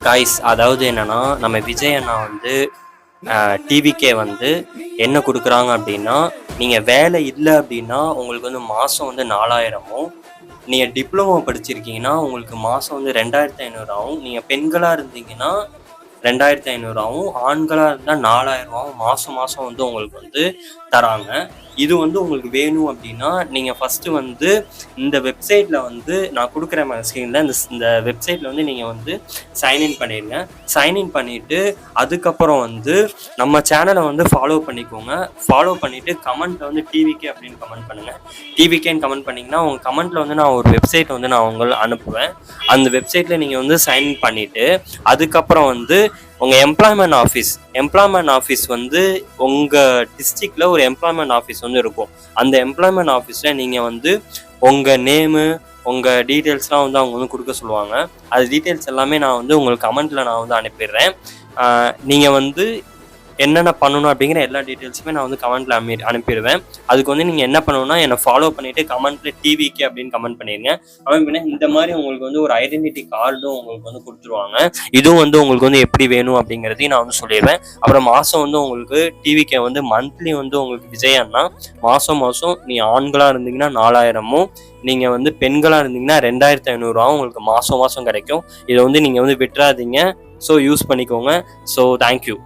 Guys, அதாவது என்னன்னா, நம்ம விஜய் அண்ணா வந்து டிவிக்கே வந்து என்ன கொடுக்குறாங்க அப்படின்னா, நீங்கள் வேலை இல்லை அப்படின்னா உங்களுக்கு வந்து மாதம் வந்து 4000மும், நீங்கள் டிப்ளமோ படிச்சிருக்கீங்கன்னா உங்களுக்கு மாதம் வந்து 2500 ஆகும். நீங்கள் பெண்களாக இருந்தீங்கன்னா 2500 ஆகும். ஆண்களாக இருந்தால் 4000 மாதம் மாதம் வந்து உங்களுக்கு வந்து தராங்க. இது வந்து உங்களுக்கு வேணும் அப்படின்னா நீங்கள் ஃபஸ்ட்டு வந்து இந்த வெப்சைட்டில் வந்து நான் கொடுக்குற ஸ்க்ரீனில் இந்த வெப்சைட்டில் வந்து நீங்கள் வந்து சைன்இன் பண்ணிடுங்க. சைன்இன் பண்ணிவிட்டு அதுக்கப்புறம் வந்து நம்ம சேனலை வந்து ஃபாலோ பண்ணிக்கோங்க. ஃபாலோ பண்ணிவிட்டு கமெண்ட்டில் வந்து டிவிகே அப்படின்னு கமெண்ட் பண்ணுங்கள். டிவிகேன்னு கமெண்ட் பண்ணிங்கன்னா உங்கள் கமெண்ட்டில் வந்து நான் ஒரு வெப்சைட் வந்து நான் உங்களுக்கு அனுப்புவேன். அந்த வெப்சைட்டில் நீங்கள் வந்து சைன்இன் பண்ணிவிட்டு அதுக்கப்புறம் வந்து உங்கள் எம்ப்ளாய்மெண்ட் ஆஃபீஸ் வந்து உங்கள் டிஸ்ட்ரிக்டில் ஒரு எம்ப்ளாய்மெண்ட் ஆஃபீஸ் வந்து இருக்கும். அந்த எம்ப்ளாய்மெண்ட் ஆஃபீஸில் நீங்கள் வந்து உங்கள் நேமு, உங்கள் டீட்டெயில்ஸ்லாம் வந்து அவங்க வந்து கொடுக்க சொல்லுவாங்க. அது டீட்டெயில்ஸ் எல்லாமே நான் வந்து உங்களுக்கு கமெண்ட்டில் நான் வந்து அனுப்பிடுறேன். நீங்கள் வந்து என்னென்ன பண்ணணும் அப்படிங்கிற எல்லா டீட்டெயில்ஸுமே நான் வந்து கமெண்ட்டில் அனுப்பிடுவேன். அதுக்கு வந்து நீங்கள் என்ன பண்ணணும்னா என்னை ஃபாலோ பண்ணிவிட்டு கமெண்ட்டில் டிவிகே அப்படின்னு கமெண்ட் பண்ணிடுங்க. கமெண்ட் பண்ணி இந்த மாதிரி உங்களுக்கு வந்து ஒரு ஐடென்டிட்டி கார்டும் உங்களுக்கு வந்து கொடுத்துருவாங்க. இதுவும் வந்து உங்களுக்கு வந்து எப்படி வேணும் அப்படிங்கிறதையும் நான் வந்து சொல்லிடுவேன். அப்புறம் மாதம் வந்து உங்களுக்கு டிவிகே வந்து மந்த்லி வந்து உங்களுக்கு விஜய் அண்ணா மாதம் நீங்கள் ஆண்களாக இருந்தீங்கன்னா 4000மும், நீங்கள் வந்து பெண்களாக இருந்தீங்கன்னா 2500 உங்களுக்கு மாதம் கிடைக்கும். இதை வந்து நீங்கள் வந்து விட்டுறாதீங்க. ஸோ யூஸ் பண்ணிக்கோங்க. So thank you.